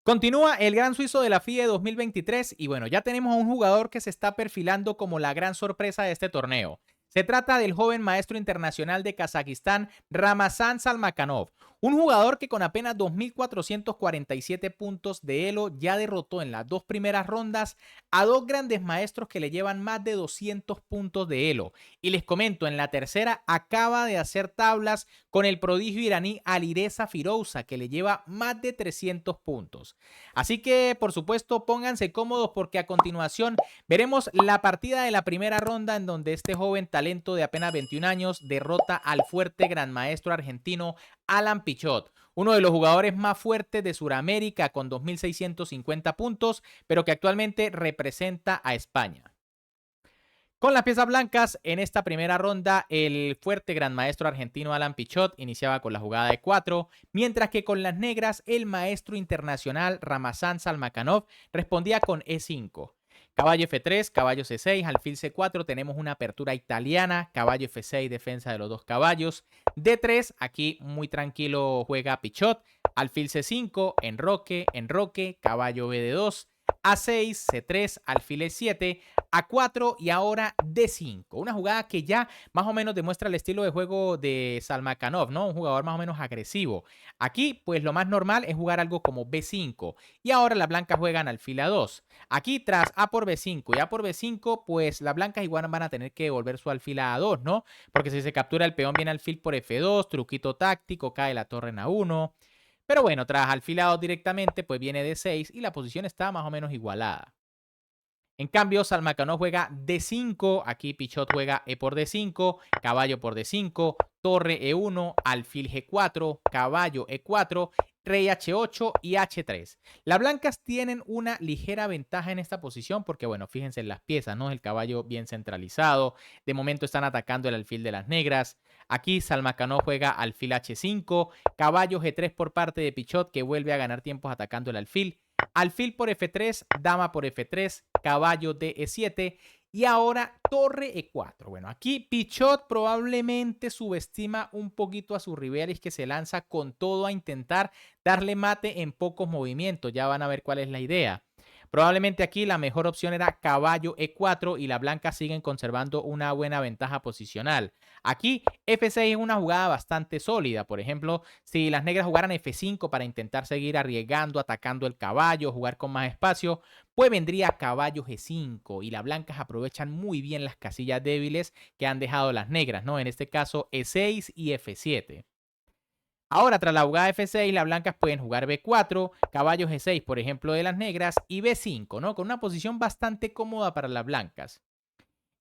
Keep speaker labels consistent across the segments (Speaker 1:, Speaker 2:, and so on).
Speaker 1: Continúa el Gran Suizo de la FIDE 2023 y bueno, ya tenemos a un jugador que se está perfilando como la gran sorpresa de este torneo. Se trata del joven maestro internacional de Kazajistán, Ramazan Salmakhanov, un jugador que con apenas 2.447 puntos de elo ya derrotó en las dos primeras rondas a dos grandes maestros que le llevan más de 200 puntos de elo. Y les comento, en la tercera acaba de hacer tablas con el prodigio iraní Alireza Firouzja, que le lleva más de 300 puntos. Así que, por supuesto, pónganse cómodos porque a continuación veremos la partida de la primera ronda en donde este joven talento de apenas 21 años derrota al fuerte gran maestro argentino Alan Pichot, uno de los jugadores más fuertes de Sudamérica con 2.650 puntos, pero que actualmente representa a España. Con las piezas blancas, en esta primera ronda, el fuerte gran maestro argentino Alan Pichot iniciaba con la jugada de 4, mientras que con las negras, el maestro internacional Ramazan Salmakhanov respondía con E5. Caballo F3, caballo C6, alfil C4, tenemos una apertura italiana, caballo F6, defensa de los dos caballos. D3, aquí muy tranquilo juega Pichot, alfil C5, enroque, enroque, caballo BD2, A6, C3, alfil E7, A4 y ahora D5. Una jugada que ya más o menos demuestra el estilo de juego de Salmakhanov, ¿no? Un jugador más o menos agresivo. Aquí, pues lo más normal es jugar algo como B5. Y ahora las blancas juegan alfil A2. Aquí tras A por B5 y A por B5, pues las blancas igual van a tener que volver su alfil a A2, ¿no? Porque si se captura el peón viene alfil por F2, truquito táctico, cae la torre en A1. Pero bueno, tras alfil A2 directamente, pues viene D6 y la posición está más o menos igualada. En cambio, Salmakhanov juega D5, aquí Pichot juega E por D5, caballo por D5, torre E1, alfil G4, caballo E4, rey H8 y H3. Las blancas tienen una ligera ventaja en esta posición porque, bueno, fíjense en las piezas, ¿no? El caballo bien centralizado, de momento están atacando el alfil de las negras. Aquí Salmakhanov juega alfil H5, caballo G3 por parte de Pichot que vuelve a ganar tiempos atacando el alfil. Alfil por F3, dama por F3, caballo de E7 y ahora torre E4. Bueno, aquí Pichot probablemente subestima un poquito a su rival y que se lanza con todo a intentar darle mate en pocos movimientos. Ya van a ver cuál es la idea. Probablemente aquí la mejor opción era caballo E4 y las blancas siguen conservando una buena ventaja posicional. Aquí F6 es una jugada bastante sólida. Por ejemplo, si las negras jugaran F5 para intentar seguir arriesgando, atacando el caballo, jugar con más espacio, pues vendría caballo G5 y las blancas aprovechan muy bien las casillas débiles que han dejado las negras, ¿no? En este caso E6 y F7. Ahora, tras la jugada F6, las blancas pueden jugar B4, caballo G6, por ejemplo, de las negras, y B5, ¿no? Con una posición bastante cómoda para las blancas.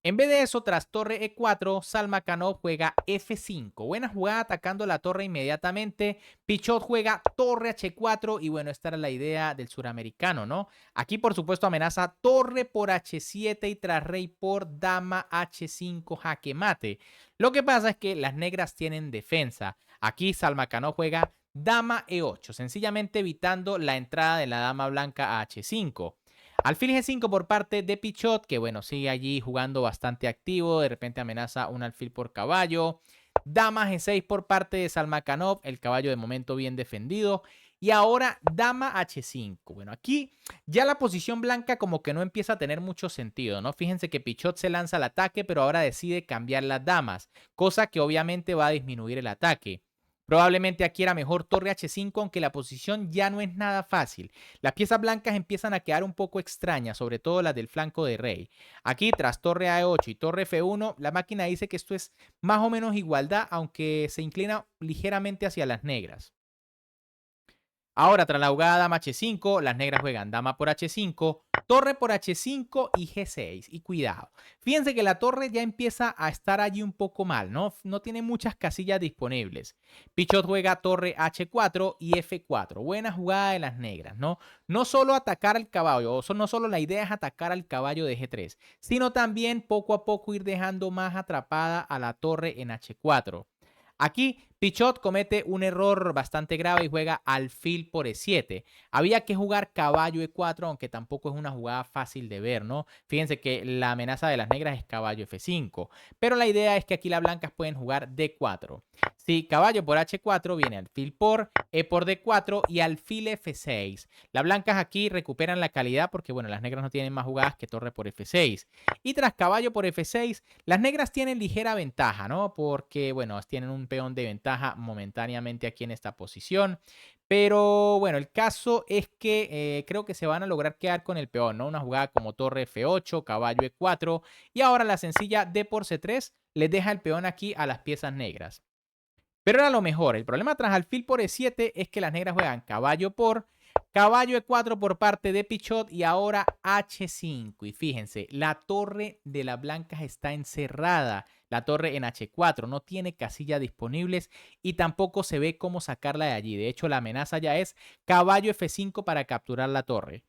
Speaker 1: En vez de eso, tras torre E4, Salmakhanov juega F5. Buena jugada atacando la torre inmediatamente. Pichot juega torre H4 y bueno, esta era la idea del suramericano, ¿no? Aquí, por supuesto, amenaza torre por H7 y tras rey por dama H5 jaque mate. Lo que pasa es que las negras tienen defensa. Aquí Salmakhanov juega dama E8, sencillamente evitando la entrada de la dama blanca a H5. Alfil G5 por parte de Pichot, que bueno, sigue allí jugando bastante activo, de repente amenaza un alfil por caballo. Dama G6 por parte de Salmakhanov, el caballo de momento bien defendido. Y ahora dama H5. Bueno, aquí ya la posición blanca como que no empieza a tener mucho sentido, ¿no? Fíjense que Pichot se lanza al ataque, pero ahora decide cambiar las damas, cosa que obviamente va a disminuir el ataque. Probablemente aquí era mejor torre H5, aunque la posición ya no es nada fácil. Las piezas blancas empiezan a quedar un poco extrañas, sobre todo las del flanco de rey. Aquí, tras torre A8 y torre F1, la máquina dice que esto es más o menos igualdad, aunque se inclina ligeramente hacia las negras. Ahora, tras la jugada dama H5, las negras juegan dama por H5, torre por H5 y G6. Y cuidado, fíjense que la torre ya empieza a estar allí un poco mal, ¿no? No tiene muchas casillas disponibles. Pichot juega torre H4 y F4. Buena jugada de las negras, ¿no? No solo atacar al caballo, no solo la idea es atacar al caballo de G3, sino también poco a poco ir dejando más atrapada a la torre en H4. Aquí Pichot comete un error bastante grave y juega alfil por E7. Había que jugar caballo E4, aunque tampoco es una jugada fácil de ver, ¿no? Fíjense que la amenaza de las negras es caballo F5, pero la idea es que aquí las blancas pueden jugar D4. Si caballo por H4 viene alfil por E por D4 y alfil F6. Las blancas aquí recuperan la calidad porque, bueno, las negras no tienen más jugadas que torre por F6. Y tras caballo por F6, las negras tienen ligera ventaja, ¿no? Porque, bueno, tienen un peón de ventaja momentáneamente aquí en esta posición. Pero bueno, el caso es que creo que se van a lograr quedar con el peón, ¿no? Una jugada como torre F8, caballo E4 y ahora la sencilla D por C3 les deja el peón aquí a las piezas negras. Pero era lo mejor. El problema tras alfil por E7 es que las negras juegan caballo por, caballo E4 por parte de Pichot y ahora H5. Y fíjense, la torre de las blancas está encerrada. La torre en H4 no tiene casillas disponibles y tampoco se ve cómo sacarla de allí. De hecho, la amenaza ya es caballo F5 para capturar la torre.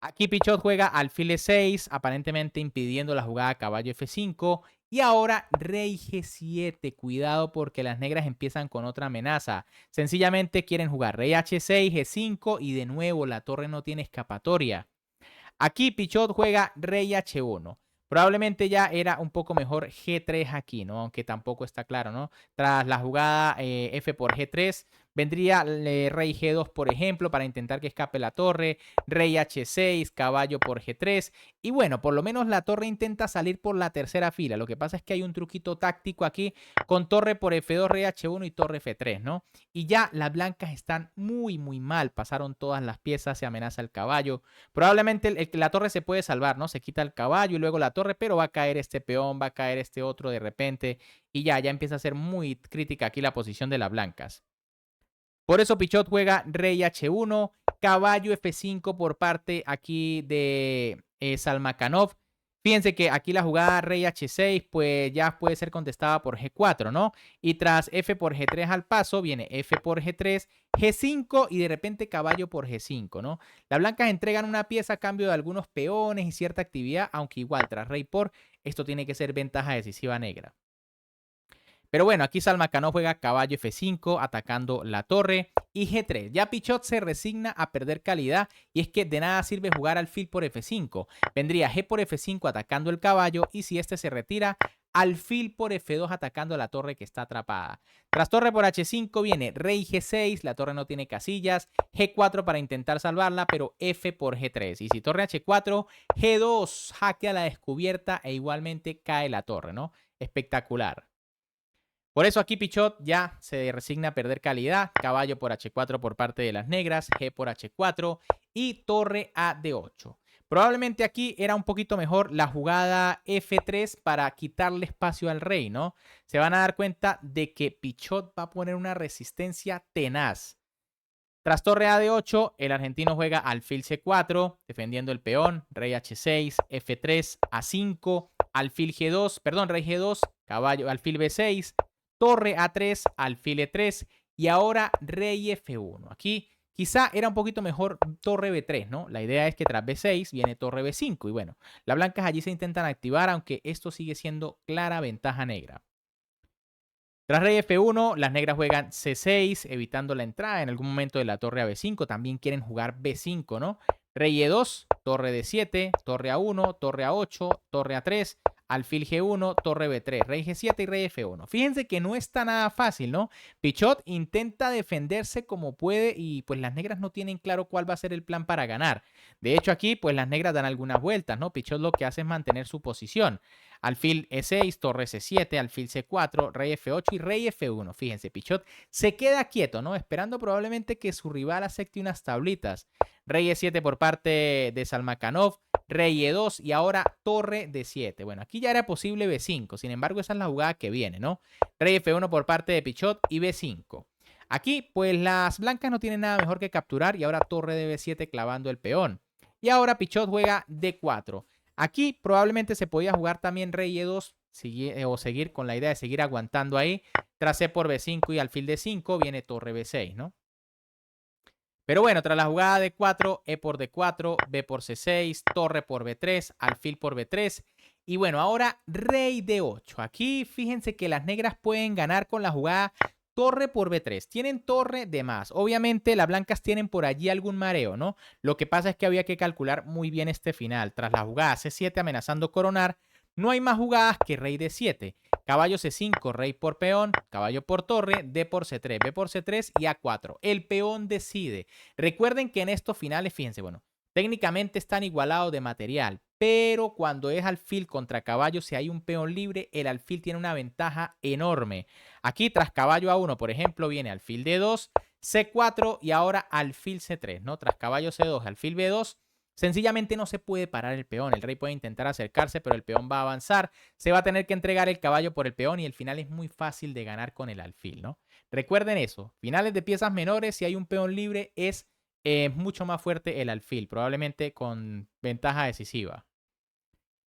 Speaker 1: Aquí Pichot juega alfil E6, aparentemente impidiendo la jugada caballo F5. Y ahora rey G7. Cuidado porque las negras empiezan con otra amenaza. Sencillamente quieren jugar rey H6, G5 y de nuevo la torre no tiene escapatoria. Aquí Pichot juega rey H1. Probablemente ya era un poco mejor G3 aquí, ¿no? Aunque tampoco está claro, ¿no? Tras la jugada F por G3, vendría rey G2, por ejemplo, para intentar que escape la torre. Rey H6, caballo por G3. Y bueno, por lo menos la torre intenta salir por la tercera fila. Lo que pasa es que hay un truquito táctico aquí con torre por F2, rey H1 y torre F3, ¿no? Y ya las blancas están muy, muy mal. Pasaron todas las piezas, se amenaza el caballo. Probablemente la torre se puede salvar, ¿no? Se quita el caballo y luego la torre, pero va a caer este peón, va a caer este otro de repente y ya empieza a ser muy crítica aquí la posición de las blancas. Por eso Pichot juega rey H1, caballo F5 por parte aquí de Salmakhanov. Fíjense que aquí la jugada rey H6 pues ya puede ser contestada por G4, ¿no? Y tras F por G3 al paso viene F por G3, G5 y de repente caballo por G5, ¿no? Las blancas entregan una pieza a cambio de algunos peones y cierta actividad, aunque igual tras rey por, esto tiene que ser ventaja decisiva negra. Pero bueno, aquí Salmakhanov juega caballo F5 atacando la torre y G3. Ya Pichot se resigna a perder calidad y es que de nada sirve jugar alfil por F5. Vendría G por F5 atacando el caballo y si este se retira, alfil por F2 atacando la torre que está atrapada. Tras torre por H5 viene rey G6, la torre no tiene casillas, G4 para intentar salvarla, pero F por G3. Y si torre H4, G2 jaque a la descubierta e igualmente cae la torre, ¿no? Espectacular. Por eso aquí Pichot ya se resigna a perder calidad. Caballo por H4 por parte de las negras, G por H4 y torre a D8. Probablemente aquí era un poquito mejor la jugada F3 para quitarle espacio al rey, ¿no? Se van a dar cuenta de que Pichot va a poner una resistencia tenaz. Tras torre a D8, el argentino juega alfil C4, defendiendo el peón, rey H6, F3, A5, alfil G2, perdón, rey G2, caballo, alfil B6, torre A3, alfil E3 y ahora rey F1. Aquí quizá era un poquito mejor torre B3, ¿no? La idea es que tras B6 viene torre B5 y bueno, las blancas allí se intentan activar, aunque esto sigue siendo clara ventaja negra. Tras rey F1, las negras juegan C6, evitando la entrada en algún momento de la torre a B5. También quieren jugar B5, ¿no? Rey E2, torre D7, torre A1, torre A8, torre A3, alfil G1, torre B3, rey G7 y rey F1. Fíjense que no está nada fácil, ¿no? Pichot intenta defenderse como puede y pues las negras no tienen claro cuál va a ser el plan para ganar. De hecho aquí pues las negras dan algunas vueltas, ¿no? Pichot lo que hace es mantener su posición. Alfil E6, torre C7, alfil C4, rey F8 y rey F1. Fíjense, Pichot se queda quieto, ¿no? Esperando probablemente que su rival acepte unas tablitas. Rey E7 por parte de Salmakhanov, rey E2 y ahora torre D7. Bueno, aquí ya era posible B5, sin embargo esa es la jugada que viene, ¿no? Rey F1 por parte de Pichot y B5. Aquí, pues las blancas no tienen nada mejor que capturar y ahora torre de B7 clavando el peón. Y ahora Pichot juega D4. Aquí probablemente se podía jugar también rey E2 o seguir con la idea de seguir aguantando ahí. Tras E por B5 y alfil D5 viene torre B6, ¿no? Pero bueno, tras la jugada D4, E por D4, B por C6, torre por B3, alfil por B3. Y bueno, ahora rey D8. Aquí fíjense que las negras pueden ganar con la jugada torre por B3. Tienen torre de más. Obviamente las blancas tienen por allí algún mareo, ¿no? Lo que pasa es que había que calcular muy bien este final. Tras la jugada C7 amenazando coronar, no hay más jugadas que rey D7. Caballo C5, rey por peón, caballo por torre, D por C3, B por C3 y A4. El peón decide. Recuerden que en estos finales, fíjense, bueno, técnicamente están igualados de material, pero cuando es alfil contra caballo, si hay un peón libre, el alfil tiene una ventaja enorme. Aquí tras caballo A1, por ejemplo, viene alfil D2, C4 y ahora alfil C3, ¿no? Tras caballo C2, alfil B2, sencillamente no se puede parar el peón. El rey puede intentar acercarse, pero el peón va a avanzar. Se va a tener que entregar el caballo por el peón y el final es muy fácil de ganar con el alfil, ¿no? Recuerden eso. Finales de piezas menores, si hay un peón libre, es mucho más fuerte el alfil, probablemente con ventaja decisiva.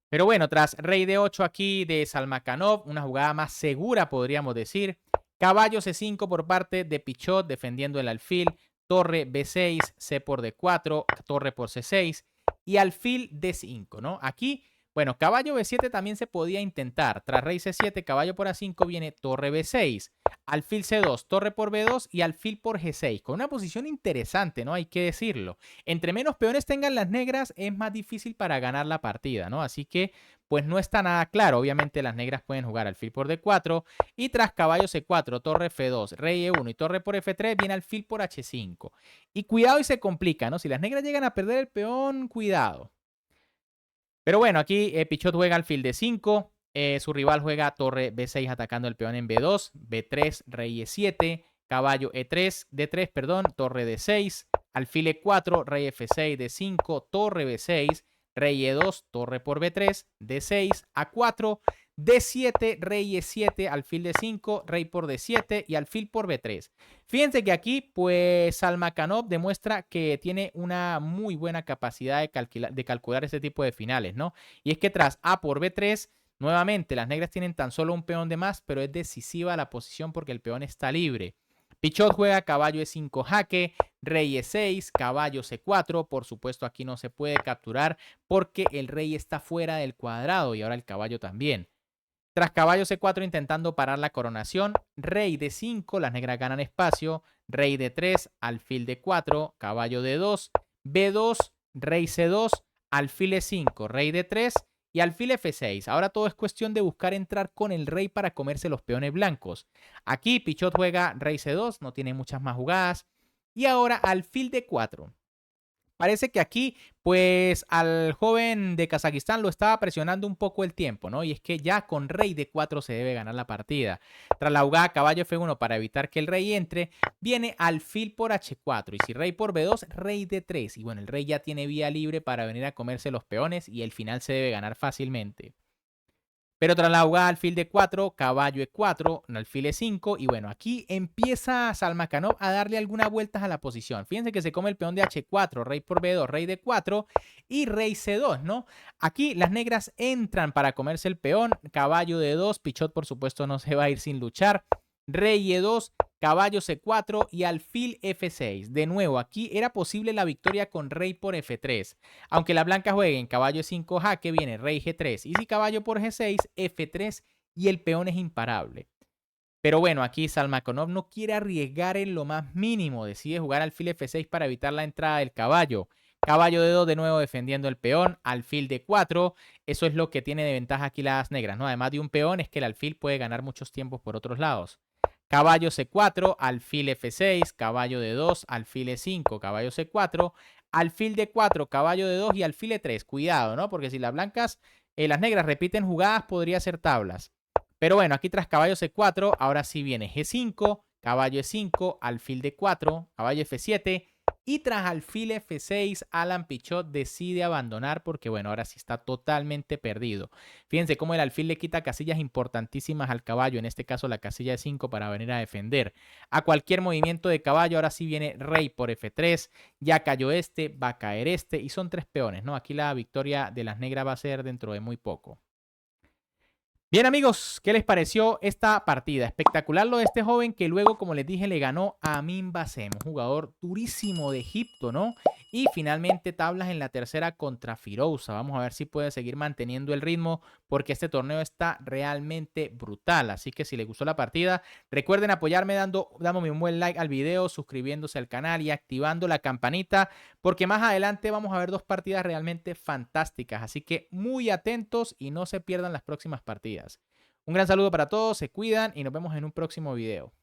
Speaker 1: Pero bueno, tras rey D8 aquí de Salmakhanov, una jugada más segura podríamos decir. Caballo C5 por parte de Pichot defendiendo el alfil. Torre B6, C por D4, torre por C6 y alfil D5, ¿no? Aquí, bueno, caballo B7 también se podía intentar. Tras rey C7, caballo por A5 viene torre B6, alfil C2, torre por B2 y alfil por G6. Con una posición interesante, ¿no? Hay que decirlo. Entre menos peones tengan las negras, es más difícil para ganar la partida, ¿no? Así que, pues no está nada claro. Obviamente las negras pueden jugar alfil por D4 y tras caballo C4, torre F2, rey E1 y torre por F3 viene alfil por H5. Y cuidado y se complica, ¿no? Si las negras llegan a perder el peón, cuidado. Pero bueno, aquí Pichot juega alfil D5, su rival juega torre B6 atacando el peón en B2, B3, rey E7, caballo E3, D3, perdón, torre D6, alfil E4, rey F6, D5, torre B6, rey E2, torre por B3, D6, A4, D7, rey E7, alfil D5, rey por D7 y alfil por B3. Fíjense que aquí, pues, Salmakhanov demuestra que tiene una muy buena capacidad de calcular este tipo de finales, ¿no? Y es que tras A por B3, nuevamente, las negras tienen tan solo un peón de más, pero es decisiva la posición porque el peón está libre. Pichot juega caballo E5 jaque, rey E6, caballo C4. Por supuesto, aquí no se puede capturar porque el rey está fuera del cuadrado y ahora el caballo también. Tras caballo C4 intentando parar la coronación, rey D5, las negras ganan espacio, rey D3, alfil D4, caballo D2, B2, rey C2, alfil E5, rey D3 y alfil F6. Ahora todo es cuestión de buscar entrar con el rey para comerse los peones blancos. Aquí Pichot juega rey C2, no tiene muchas más jugadas. Y ahora alfil D4. Parece que aquí, pues, al joven de Kazajistán lo estaba presionando un poco el tiempo, ¿no? Y es que ya con rey D4 se debe ganar la partida. Tras la jugada caballo F1 para evitar que el rey entre, viene alfil por H4. Y si rey por B2, rey D3. Y bueno, el rey ya tiene vía libre para venir a comerse los peones y el final se debe ganar fácilmente. Pero tras la jugada alfil D4, caballo E4, alfil E5 y bueno, aquí empieza Salmakhanov a darle algunas vueltas a la posición. Fíjense que se come el peón de H4, rey por B2, rey D4 y rey C2, ¿no? Aquí las negras entran para comerse el peón, caballo D2, Pichot por supuesto no se va a ir sin luchar, rey E2, caballo C4 y alfil F6. De nuevo, aquí era posible la victoria con rey por F3. Aunque la blanca juegue en caballo E5 jaque, viene rey G3. Y si caballo por G6, F3 y el peón es imparable. Pero bueno, aquí Salmakhanov no quiere arriesgar en lo más mínimo. Decide jugar alfil F6 para evitar la entrada del caballo. Caballo D2 de nuevo defendiendo el peón. Alfil D4. Eso es lo que tiene de ventaja aquí las negras, ¿no? Además de un peón, es que el alfil puede ganar muchos tiempos por otros lados. Caballo C4, alfil F6, caballo D2, alfil E5, caballo C4, alfil D4, caballo D2 y alfil E3. Cuidado, ¿no? Porque si las blancas, las negras repiten jugadas, podría ser tablas. Pero bueno, aquí tras caballo C4, ahora sí viene G5, caballo E5, alfil D4, caballo F7 y tras alfil F6, Alan Pichot decide abandonar porque bueno, ahora sí está totalmente perdido. Fíjense cómo el alfil le quita casillas importantísimas al caballo, en este caso la casilla de 5 para venir a defender. A cualquier movimiento de caballo, ahora sí viene rey por F3, ya cayó este, va a caer este y son 3 peones, ¿no? Aquí la victoria de las negras va a ser dentro de muy poco. Bien amigos, ¿qué les pareció esta partida? Espectacular lo de este joven que luego, como les dije, le ganó a Amin Bassem, un jugador durísimo de Egipto, ¿no? Y finalmente tablas en la tercera contra Firouza. Vamos a ver si puede seguir manteniendo el ritmo porque este torneo está realmente brutal. Así que si les gustó la partida, recuerden apoyarme dándome un buen like al video, suscribiéndose al canal y activando la campanita porque más adelante vamos a ver dos partidas realmente fantásticas. Así que muy atentos y no se pierdan las próximas partidas. Un gran saludo para todos, se cuidan y nos vemos en un próximo video.